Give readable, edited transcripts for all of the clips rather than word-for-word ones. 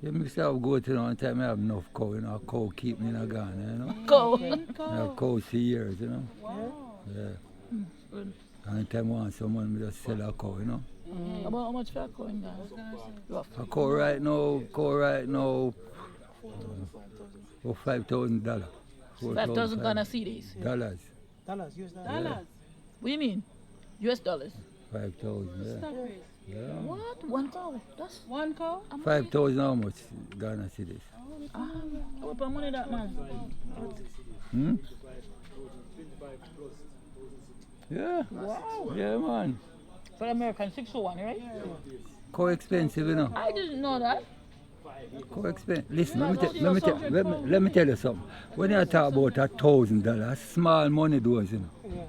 Yeah, me start go to one time I have enough cow, you know, a cow keep me in a Ghana, you know. Go. I have cows for years, you know. Wow. Yeah. Good. Anytime I want someone, me just sell a cow, you know. About how much for a cow in Ghana? Rough. A cow right now, for $5,000. $5,000 Ghana cedis. Dollars. Dollars, US dollars. Dollars. What do you mean? US dollars. 5,000, yeah. Stop it. Yeah. What? One cow? That's One cow? 5,000 how much Ghana cedis? how much money that man? Hmm? Yeah. Wow. Yeah, man. For American 601, right? Cow expensive, you know. I didn't know that. Cow expensive. Listen, let me tell you something. When you talk about $1,000, small money those, you know. Yeah.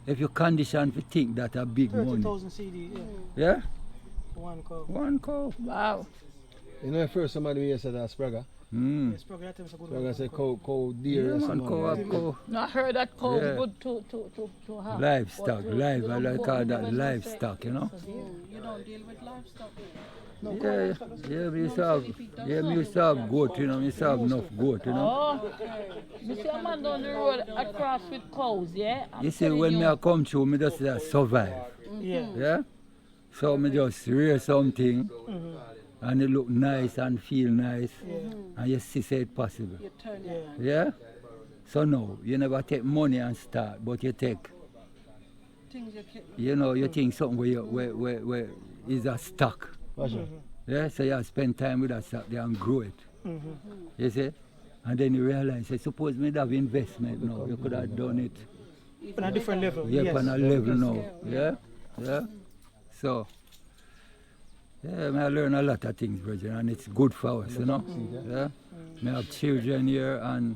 If you condition to think that a big money. 30,000 CD, yeah. Yeah? For one cow. One cow. Wow. You know, first somebody here said that Sprague. Hmm. Yes, probably that time is a good Sprague one. said cow deer Yeah, or man, something. cow. No, I heard that cow is Yeah. good to have. Livestock, But live, I you like don't call put- that livestock, you know. You don't deal with livestock. No, Yeah, we used to have goat, you know, we used to have enough goat, you know. Oh, you see a man down the road across with cows, yeah? I'm You see, telling when you. me I come through, me just survive, Yeah. yeah. So me just rear something, Mm-hmm. and it look nice and feel nice, Yeah. and you see say it possible, You turn Yeah. it on. yeah. So no, you never take money and start, but you take, Things you keep. you know, you think something where is a stock, What's that? yeah. So you spend time with that stock there and grow it, Mm-hmm. you see. And then you realize, say, suppose me have investment now, you could have done it. On a different level. Yeah, yes. on a level now. Yeah, yeah. So, yeah, I learn a lot of things, brother, and it's good for us, you know. Yeah, I have children here, and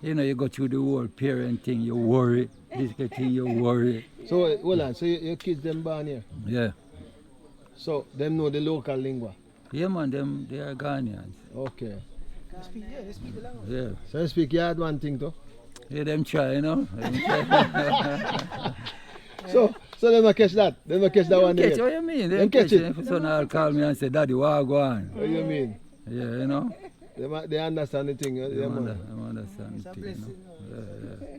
you know, you go through the whole parent thing, you worry, this thing, you worry. So, hold on. So, your kids, them born here. Yeah, So, them know the local lingua. yeah, man, they are Ghanaians. Okay. They speak, yeah, they speak the language. Yeah, So, you speak yard one thing, too. yeah, them try, you know. Them try. So them a catch that. Them a catch that one Catch, there. what you mean? Them Them catch catch it. it. If son all call me and say, Daddy, what go on? What you mean? Yeah, you know. They understand the thing. I Yeah, man. understand. It's a the thing, you blessing. know. Yeah.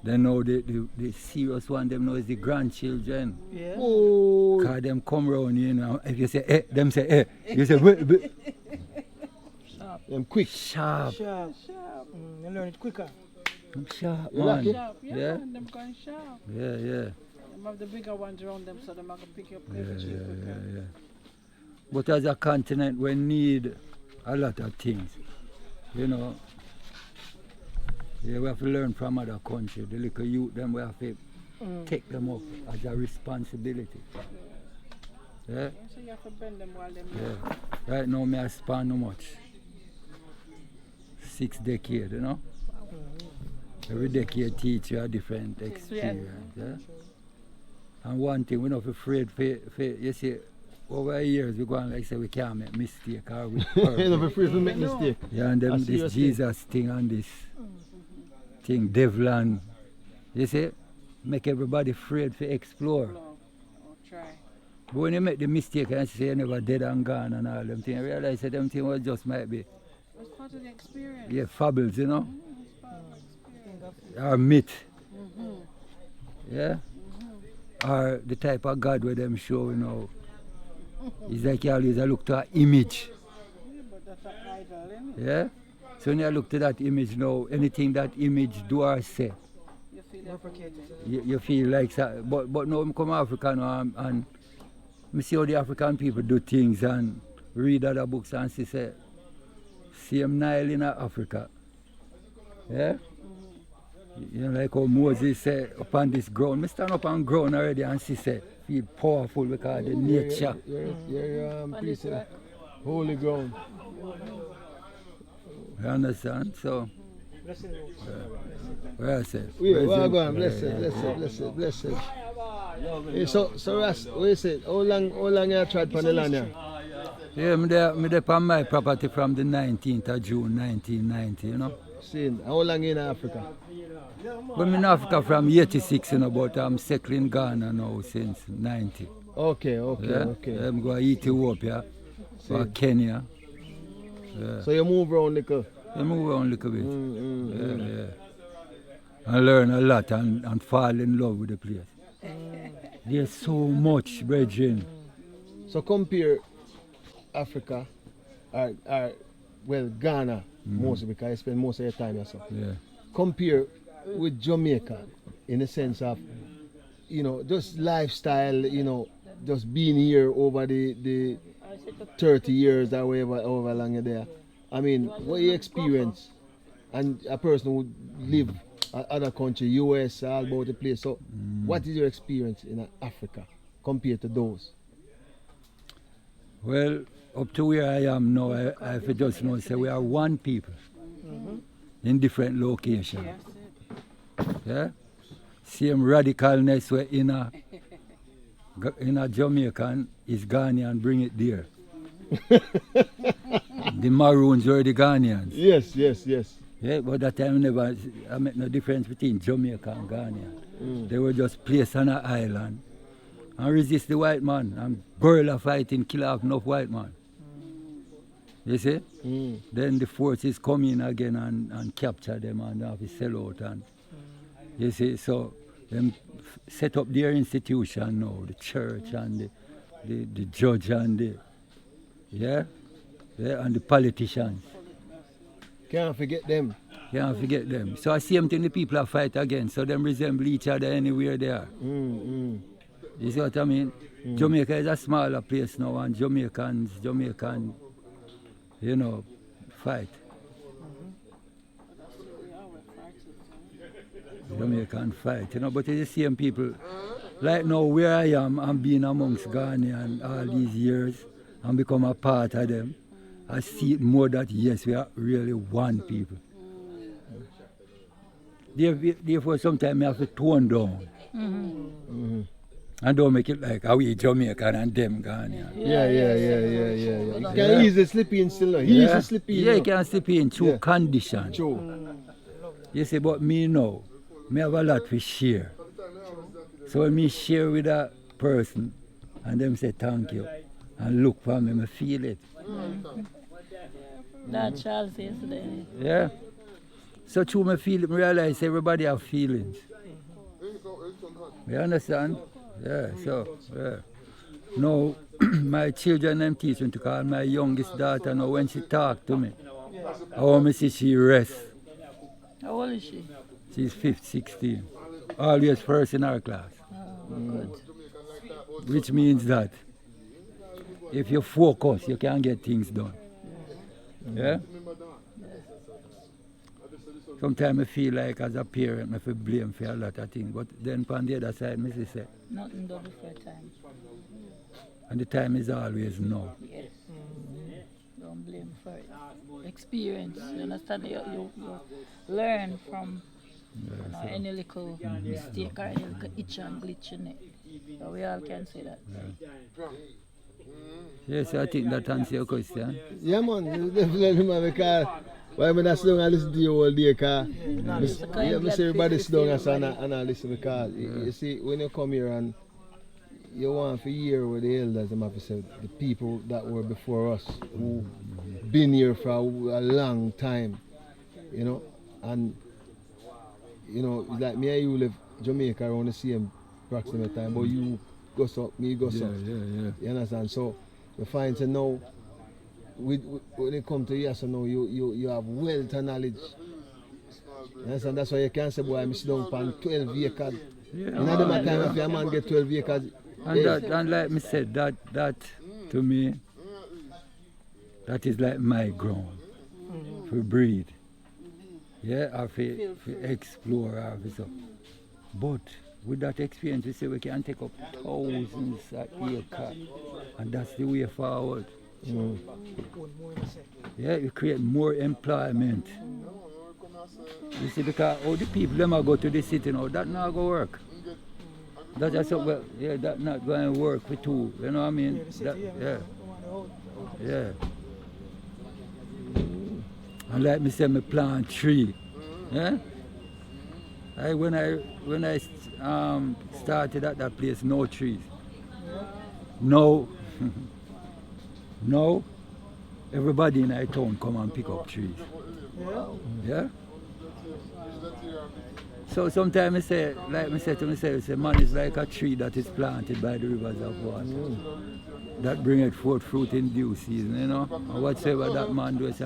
They know the serious one, them know is the grandchildren. Yeah. Oh, Cause them come round, you know. If you say eh, them say eh. You say wait. them quick. Sharp. Sharp. You learn it quicker. Them sharp, You like man. it? Sharp, yeah, Yeah. man, them going sharp. Yeah. Them have the bigger ones around them, so them are gonna pick you up Yeah, everything quicker. yeah. But as a continent, we need a lot of things. You know. Yeah, we have to learn from other countries. The little youth, them we have to take them up as a responsibility. Yeah. So you have to bend them while them Yeah. Right now, me I span no much. 6 decades, you know. Every decade teach you a different experience. Yeah. And one thing, we're not afraid for you see, over the years we go on like say we can't make mistake or we You're perfect. not afraid to make mistake. Yeah, and I them see your this thing. Jesus thing and this thing, Devlin. You see, make everybody afraid to explore. blow or try. But when you make the mistake and say you never dead and gone and all them things, you realize that them things was just might be It's part of the experience. yeah, fables, you know, It's part of the experience. or myth. Yeah? Or the type of God where them show, you know. It's like you always look to an image. Yeah, but that's an idol, isn't it? Yeah? So when you look to that image now, anything that image do or say, You feel it. Replicate it. you feel like but now I come Africa now and I see how the African people do things and read other books and see say same Nile in Africa. Yeah? You know, like how Moses said upon this ground. I stand up on ground already and see say feel powerful because the nature. You're priest, holy ground. You understand? So Blessing you. where I say? Wait, well, go on. Yeah, Bless it. Hey, so Ras, what you say? How long you tried for the land here? Yeah, me there on my property from the 19th of June 1990, you know. Saying, how long in Africa? But I'm in Africa from 86, you know, but I'm settled in Ghana now since 90. Okay. Yeah? I'm going to Ethiopia. for Same. Kenya. Yeah. So you move around little. You move around a little bit. Mm. Yeah. And learn a lot and fall in love with the place. There's so much, brethren. So compare Africa, well, Ghana mostly because I spend most of your time yourself. Yeah. Compare with Jamaica in the sense of, just lifestyle, just being here over the 30 years or however long you're there. I mean, what you experience, and a person who live other country, US, all about the place. So, what is your experience in Africa compared to those? Well, up to where I am now, I have to just know, say we are one people in different locations. Yeah? Same radicalness we're in a Jamaican is Ghanaian, bring it there. The Maroons were the Ghanaians. Yes. Yeah, but that time I met no difference between Jamaica and Ghanaian. They were just placed on an island and resist the white man and guerrilla fighting, kill off enough white man. You see? Then the forces come in again and capture them and have to sell out. And you see, so them set up their institution now, the church and the judge and and the politicians. Can't forget them. Can't forget them. So I same thing the people are fight against, so them resemble each other anywhere they are. You see what I mean? Jamaica is a smaller place now and Jamaican, fight. Jamaican fight, but it's the same people. Like now where I am, I'm being amongst Ghanaian all these years and become a part of them. I see it more that yes, we are really one people. Therefore sometimes I have to tone down. And don't make it like how we Jamaican and them Ghanaian. Yeah. You can easily slip in still. Easily slip in. Yeah, you can slip in through condition. True. You see, but me now, me have a lot to share. So when me share with a person and them say thank you and look for me, I feel it. That Charles yesterday. Yeah. So through me feel it, I realize everybody have feelings. You understand? Yeah, so, yeah. Now, my children them teach me to call my youngest daughter now when she talk to me. I want me see she rest. How old is she? She's 16. Always first in her class. Good. Which means that if you focus, you can get things done. Yeah? Sometimes I feel like as a parent, I feel blame for a lot of things. But then on the other side, I say, Nothing done before time. and the time is always now. Yes. Don't blame for it. Experience. You understand? You learn from any little mistake or any little itch and glitch in it. So we all can say that. Yes, I think that answers your question. Yeah, man. Definitely, man. Because why am I sit down and listen to you all day? Because I see everybody sit down and I listen. Because you see, when you come here and you want to hear what the elders have to say, the people that were before us, who been here for a long time, and like me and you live Jamaica around the same approximate time, but you go south, me go south. Yeah. You understand? So you find that now, when it comes to yes or no, you have wealth and knowledge. You understand? That's why you can't say, boy, I'm sit down on 12 acres. Yeah. In other time, if a man get 12 acres, And like me said, that to me, that is like my ground. For breed. Yeah, or for explore or for so. But with that experience, we say we can take up thousands of acres. And that's the way forward. Yeah, you create more employment. You see, because all the people them are go to the city now, that not go work. That's just that not going to work for two. You know what I mean? Yeah. And like me say, me plant tree. Yeah. When I started at that place, no trees. No. Now, everybody in our town come and pick up trees. Yeah? Yeah? So sometimes I say, like I say to myself, say, man is like a tree that is planted by the rivers of water. That bringeth forth fruit in due season, you know. And whatsoever that man does,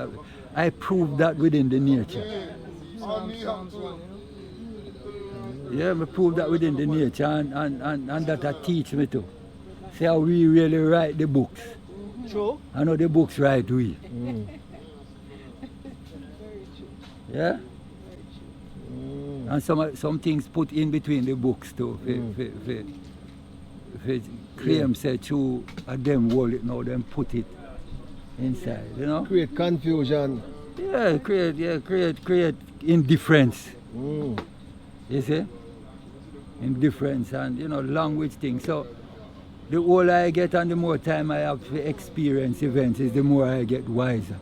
I prove that within the nature. Psalms 1, Yeah, I prove that within the nature and that I teach me too. See how we really write the books. True. I know the books write we. Yeah? And some things put in between the books too. If claim say true, them hold it now, them put it inside, you know? Create confusion. Yeah, create indifference. You see? Indifference and, you know, language thing. So, the older I get and the more time I have to experience events, is the more I get wiser.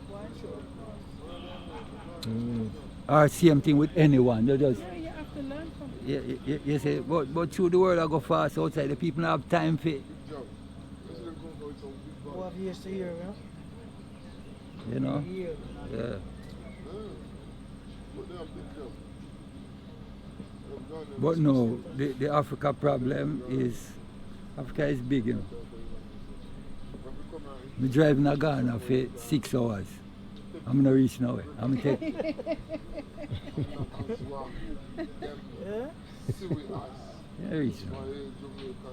Or same thing with anyone. You just, You have to learn from it. you say, but through the world I go fast outside, the people don't have time for it. We'll have years to hear, You know? Year. Yeah. But no, the Africa problem is, Africa is big, you know. I drive in Ghana for 6 hours. I'm not reach now. I'm take. Yeah? Yeah, reach now.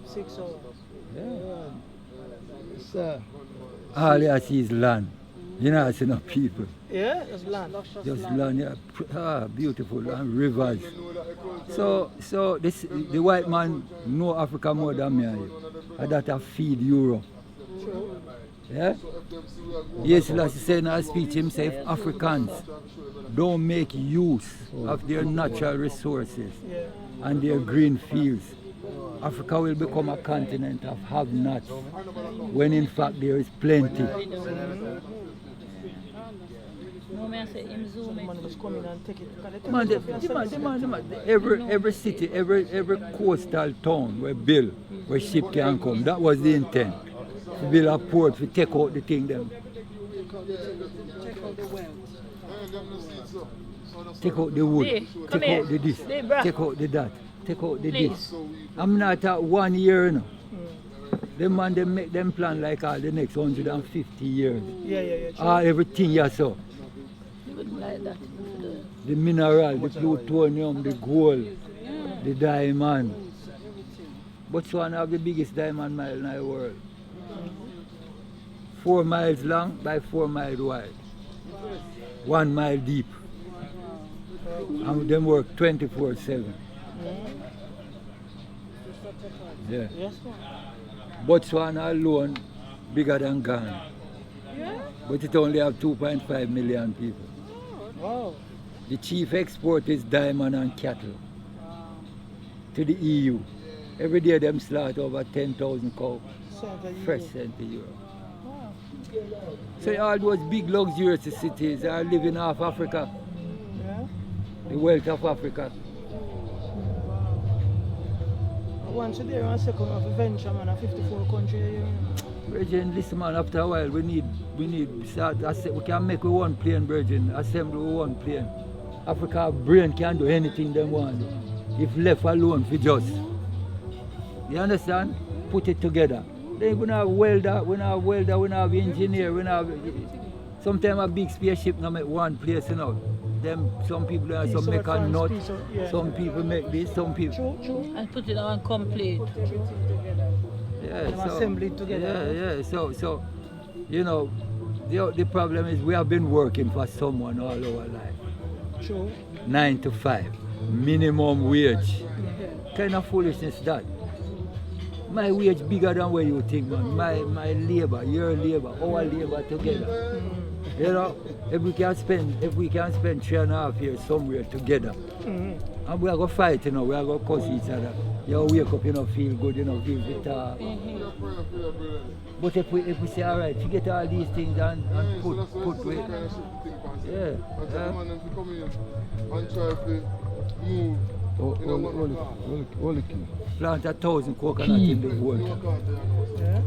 6 hours. Yeah. Sir. All you see is land. You know, I see no people. Yeah? That's land. Just land, yeah. Beautiful and rivers. So the white man know Africa more than me and you. And that I feed Europe. True. Yeah? Yes, like he said in our speech himself, Africans don't make use of their natural resources Yeah. and their green fields. Africa will become a continent of have-nots, when in fact there is plenty. No, man, say him zoom Man it. just come in and take it. Man, the man, every city, every coastal town where build, where ship can come, that was the intent. To build a port, to take out the thing them. Check out the wealth. Take out the wood, Hey, come take out here. the this, Hey, bruh. take out the that, take out the Please. this. I'm not at 1 year, you know. Them man, they make them plan like all the next 150 years. Yeah. True. Everything you saw. You wouldn't like that. The mineral, the plutonium, the gold, the diamond. Botswana have the biggest diamond mine in the world. 4 miles long by 4 miles wide. 1 mile deep. And them work 24/7. Yeah. Yes, man. Botswana alone bigger than Ghana. Yeah? But it only have 2.5 million people. Wow. The chief export is diamond and cattle to the EU. Every day them slaughter over 10,000 cows, fresh sent to Europe. Wow. So all those big luxurious cities are living off Africa, Yeah. the wealth of Africa. Once a day, and second of a venture, man, a 54 country, you know. Virgin, listen man, after a while we need start, we can make with one plane, Virgin, assemble with one plane. Africa brain can do anything they want, if left alone for just. You understand? Put it together. Then we don't have welder, we don't have engineer, we don't have... Sometimes a big spaceship not make one place, you know. Some people Piece some of make a France, nut, piece of- yeah. some people make this, some people... True. And put it on complete. Yeah, Them assemble it together. Yeah. So, you know, the problem is we have been working for someone all our life. True. 9 to 5, minimum wage. Kind of foolishness that. My wage bigger than what you think, man. My labor, your labor, our labor together. You know, if we can spend 3.5 years somewhere together, and we are going to fight, you know, we are going to curse each other. You wake up, you know, feel good, you know, feel bitter. But if we say, all right, forget all these things and put weight. Yeah. Only key. Plant 1,000 coconut in the world. Yeah.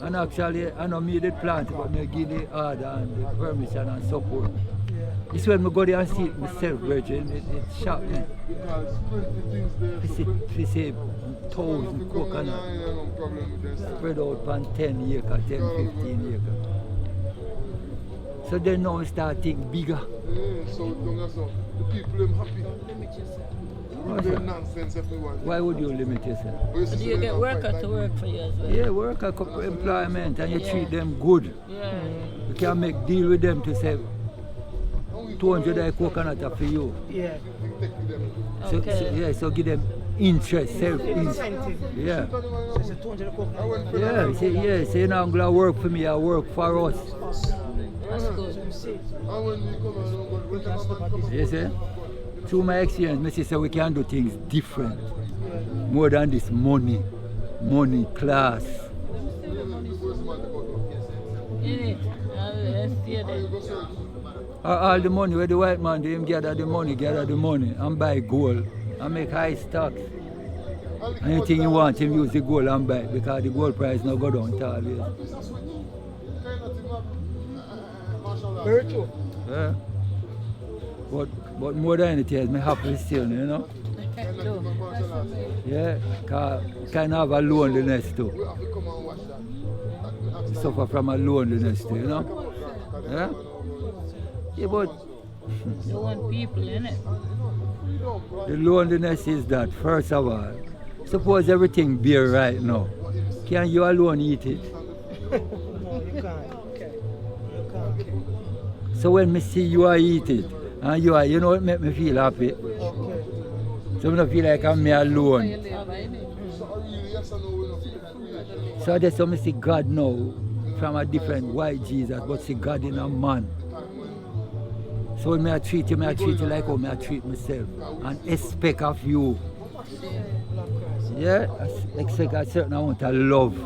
And actually, I know me did plant, but me give the order and the permission and support. Yeah. It's when I go there and see it myself, Virgin, it shocked me. Because 20 things there. We see 1,000 coconut spread out on 10 acres, 10, 15 acres. So then now we start thinking bigger. So the people them happy. What's We're that? nonsense if we want. Why would you limit yourself? So do you get workers to work for you as well? Yeah, work a couple employment and you Yeah. treat them good. Yeah. You can make deal with them to say 200 like coconut are for you. Yeah. Okay. So give them interest, self-interest. Incentive. Yeah. So it's a 200 coconut. Yeah, say now I'm gonna work for me, I work for us. That's good. You see, And when we come and we can stop at this. You see? Through my experience, I say we can do things different. More than this money, class. In it. Let's see that. All the money where the white man do him gather the money and buy gold and make high stocks. Anything you want him use the gold and buy it because the gold price no go down always. Very true. Yeah. But more than anything, I'm happy still, you know? True. Yeah, cause kind of have a loneliness too. Suffer from a loneliness too, you know? Yeah? Yeah, but You want people in it. the loneliness is that, first of all, suppose everything bare right now. Can you alone eat it? No, you can't. You can't. So when me see you eat it, and you know what make me feel happy? Okay. So I don't feel like I'm me alone. So that's how I see God now from a different white Jesus, but see God in a man. So when I treat you like how I treat myself and expect of you. Yeah, I expect a certain amount of love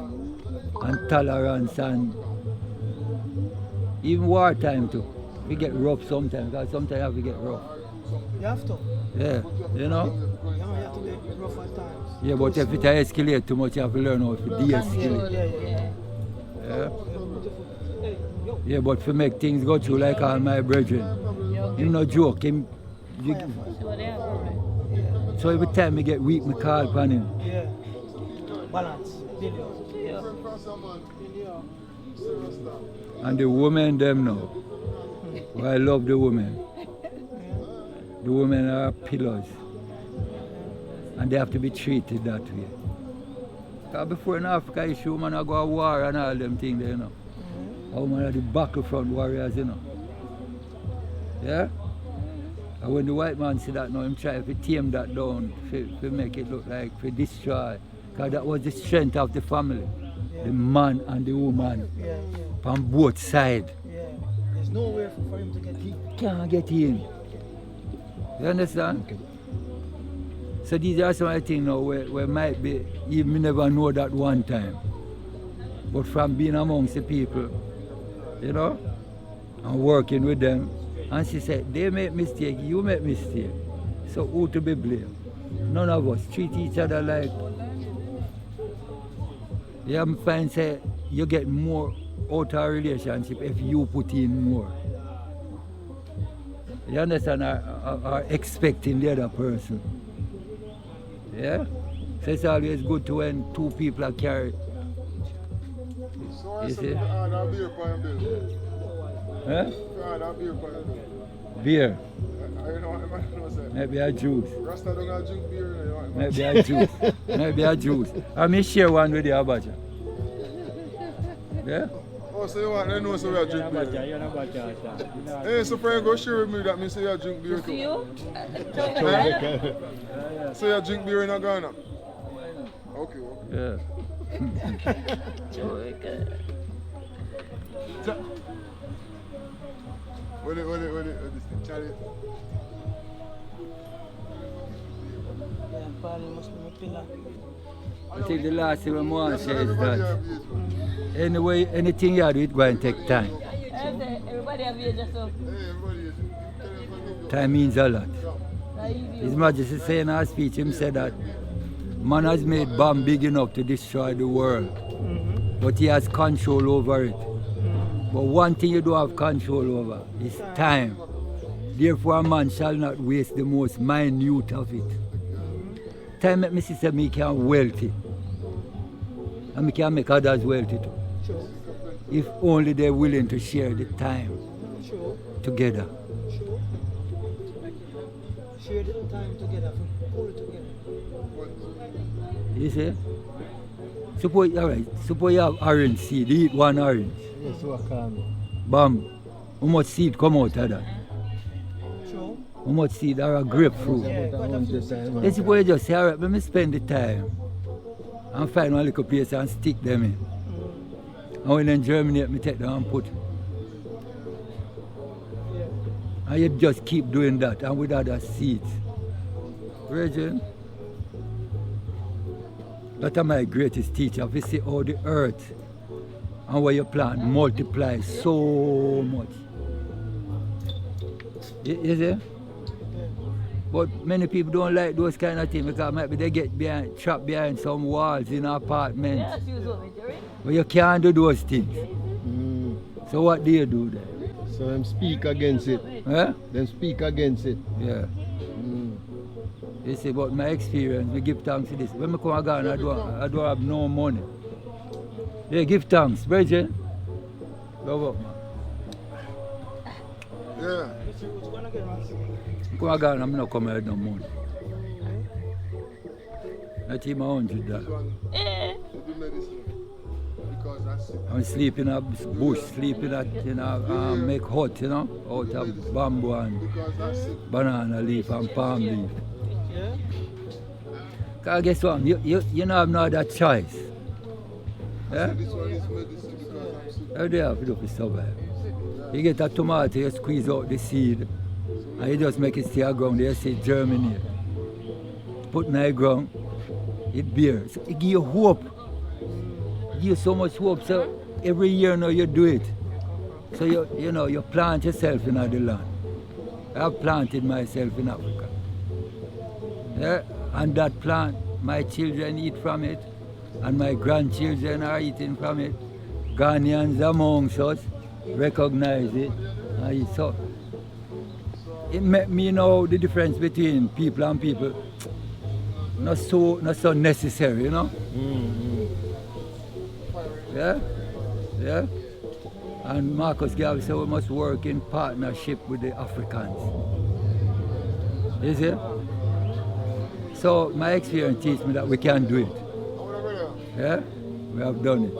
and tolerance and even wartime too. We get rough sometimes, because sometimes you have to get rough. You have to. Yeah, you know? You have to get rough at times. Yeah, but if it escalates too much, you have to learn how to de-escalate. Yeah. Yeah. Yeah, but to make things go through like all my brethren. Him no joke. See what they have. So every time I get weak, I call upon him. Yeah. Balance. Yeah. And the women them now. Well, I love the women. The women are pillars. And they have to be treated that way. Because before in Africa, issue women go to war and all them things, you know. A woman are the battlefront warriors, you know. Yeah? And when the white man see that now, him try to tame that down, to make it look like, to destroy. Because that was the strength of the family. The man and the woman. Yeah. On both sides. Yeah. There's nowhere for him to get in. Can't get in. You understand? So these are some of the things now where might be, even never know that one time. But from being amongst the people, you know, and working with them, and she said, they make mistake, you make mistake. So who to be blamed? None of us treat each other like, you find say you get more out of a relationship if you put in more. You understand? Are expecting the other person. Yeah? So it's always good to when two people are carried. So I You said, see? that beer for your bill. Huh? That beer for your bill. Beer. I know what I know say. Maybe a juice. Rasta don't got drink beer. You know what I mean? Maybe a juice. Maybe a juice. I may share one with you, Abacha. Yeah? Oh, so you want to know so we are drink beer? Hey, so friend, go share with me that means you are drink beer See too. you? So you drink beer in a Ghana? Okay. Yeah. What this thing, Charlie? Yeah, Paul must be my pillar. I think the last thing I want to say is that anyway, anything you do, it's going to take time. Everybody have here just so. Time means a lot. His Majesty saying in our speech, him said that man has made bomb big enough to destroy the world. but he has control over it. But one thing you don't have control over is time. Therefore, a man shall not waste the most minute of it. Time make me see that me can wealthy. And me can make others wealthy too. True. If only they're willing to share the time True. together. True. Share the time together. Pull together. You see? Suppose you have orange seed, you eat one orange. Yes, what can. Bam. How much seed come out of that? True. How much seed are a grapefruit? Yeah, About quite a few 100 seeds. times. You suppose you just say, alright, let me spend the time and find one little place and stick them in. And when they germinate, me take them and put. Yeah. And you just keep doing that and with other seeds. Virgin, that is my greatest teacher. We see how the earth and where you plant multiplies so much. You see? But many people don't like those kind of things because maybe they get trapped behind some walls in an apartment. Yes, you saw me, Jerry. But you can't do those things. Mm. So what do you do then? So them speak against it. Eh? Them speak against it. Yeah. Mm. You see, but my experience, we give thanks to this. When I come to Ghana, I don't have no money. Yeah, give thanks. Bridget. Love up, man. Yeah. What's going again, man? Come to Ghana, I'm not coming with no money. I take my $100. Eh. I'm sleeping in a bush, sleeping at, make hut, out of bamboo and banana leaf and palm leaf. Yeah. Because guess what? You don't have no other choice. Yeah? How do you have to do to survive? You get a tomato, you squeeze out the seed, and you just make it stay ground, you see it germinate. Put in the ground, it bears. It gives you hope. It gives you so much hope. So every year now you do it. So you plant yourself in the land. I've planted myself in Africa. Yeah? And that plant, my children eat from it, and my grandchildren are eating from it. Ghanaians amongst us recognize it. And so it make me know the difference between people and people. Not so necessary, Mm. Yeah? Yeah? And Marcus Garvey said we must work in partnership with the Africans. You see? So my experience teaches me that we can do it. Yeah? We have done it.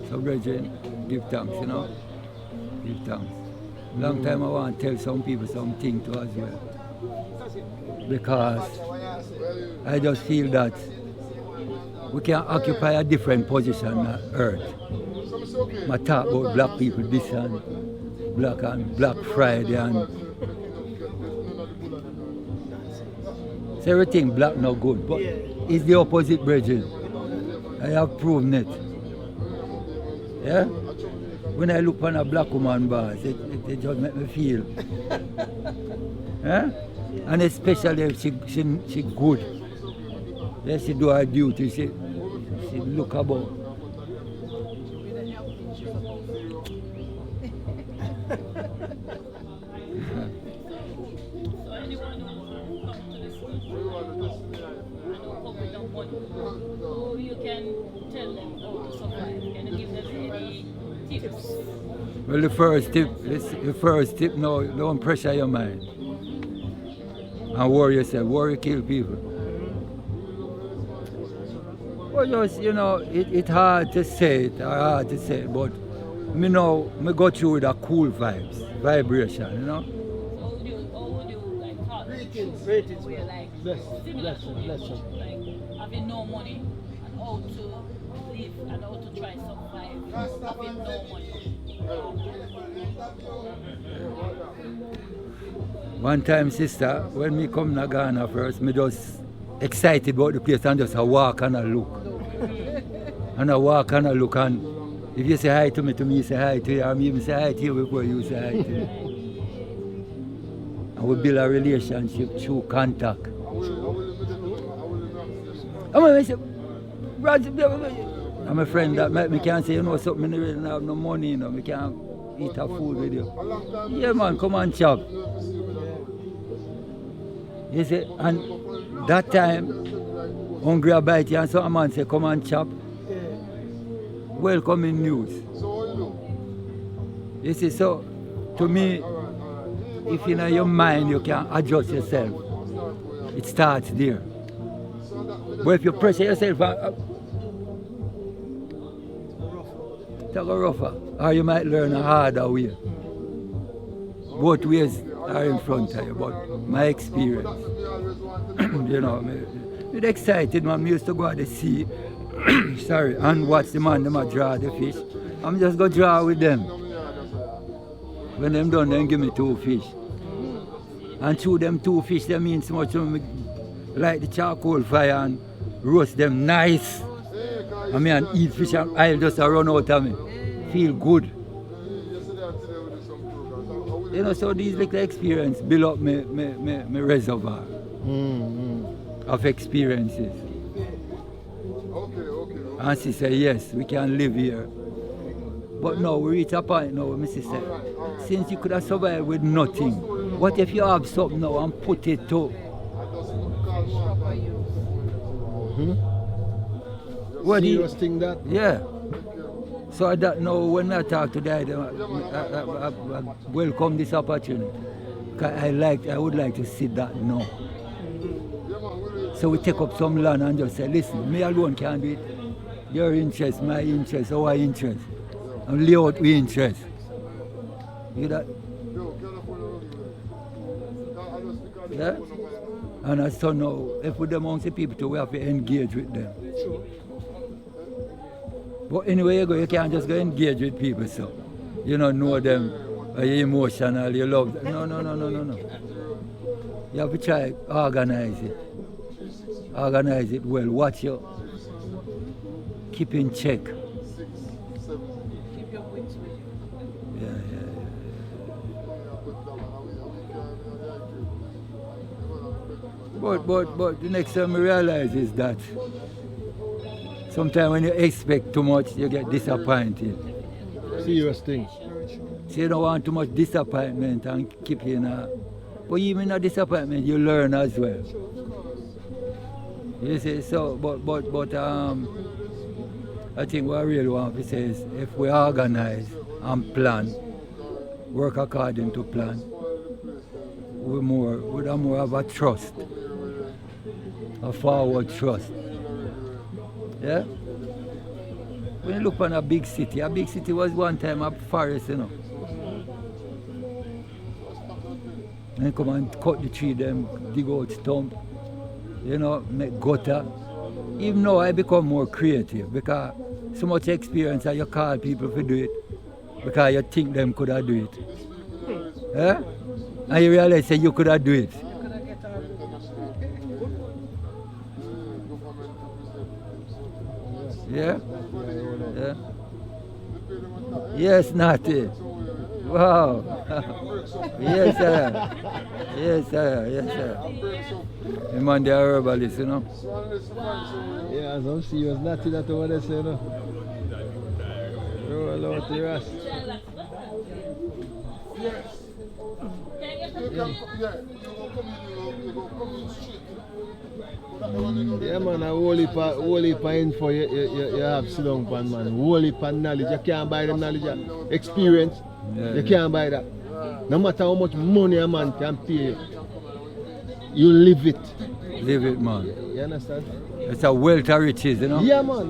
So brethren, give thanks, Give thanks. Long time I want to tell some people something too as well. Because I just feel that we can occupy a different position on earth. I talk about black people this and Black Friday and so everything black not good, but it's the opposite, brethren. I have proven it. Yeah? When I look on a black woman bars, it just make me feel. Yeah? And especially if she good. Yeah, she do her duty, she look about. So anyone who comes to the school and don't come with no money, so you can tell them how to survive. Can you give them any tips? Well, the first tip, no, don't pressure your mind. And worry yourself, worry kill people. Well, just, it's hard to say it, but me go through with a cool vibration, So how would you like talk? Ratings. Where like similar to you, like having no money and how to live and how to try survive having no money. One time, sister, when me come to Ghana first, me just excited about the place and just a walk and a look. And I walk and I look, and if you say hi to me, you say hi to you, and me even say hi to you before you say hi to me. And we build a relationship through contact. I say, I'm a friend that make me can't say, you know, something, I really don't have no money, you know, me can't eat a food with you. Yeah, man, come and chop. You see, and that time, hungry a bite, and some man say, come and chop. Welcoming news. You see, so, to me, if in your mind you can adjust yourself, it starts there. But if you pressure yourself, it'll go rougher, or you might learn a harder way. Both ways are in front of you, but my experience, you know, I'm excited, man. I used to go at the sea, sorry, and watch the man, them a draw the fish. I'm just going to draw with them. When them done, then give me 2 fish. And through them 2 fish, that means so much to me, like the charcoal fire and roast them nice. I mean, and eat fish and I'll just run out of me. Feel good. You know, so these little experiences build up my reservoir of experiences. And she said, yes, we can live here. But now we reach a point now, Mrs. said, since you could have survived with nothing, what if you have something now and put it to? What Serious thing that? Yeah. So that now when I talk to that, I welcome this opportunity. Because I would like to see that now. So we take up some land and just say, listen, me alone can't do it. Your interest, my interest, our interest. And lay out we interest. You that? Yeah? And so now, if we amongst the people, we have to engage with them. But anyway you go, you can't just go engage with people, so you don't know them, you're emotional, you love them. No. You have to try organize it. Organize it well. Watch your keep in check. Keep your wits with you. Yeah. But the next time I realize is that sometimes when you expect too much, you get disappointed. Serious thing. So you don't want too much disappointment and keep you in a... But even in a disappointment, you learn as well. You see, so, but I think what I really want to say is if we organize and plan, work according to plan, we'd more have a trust, a forward trust. Yeah? When you look on a big city was one time a forest, you know. And you come and cut the tree, them dig out stump, you know, make gutter. Even now I become more creative because so much experience that you call people to do it because you think them could have do it. Yeah? And you realize that you could have do it. Yeah? Yeah. Yes, Natty. Wow. Yes, sir. Yes, sir. Yes, sir. The man, the herbalist, you know. Yeah, as I'm serious, Natty that over there, you know. Roll out the Rasta. Yeah, man, a whole heap of info you have sit down pan, man. Whole heap of knowledge. You can't buy them knowledge. Experience, you can't buy that. No matter how much money a man can pay you live it. Live it, man. You understand? It's a wealth of riches, you know. Yeah, man.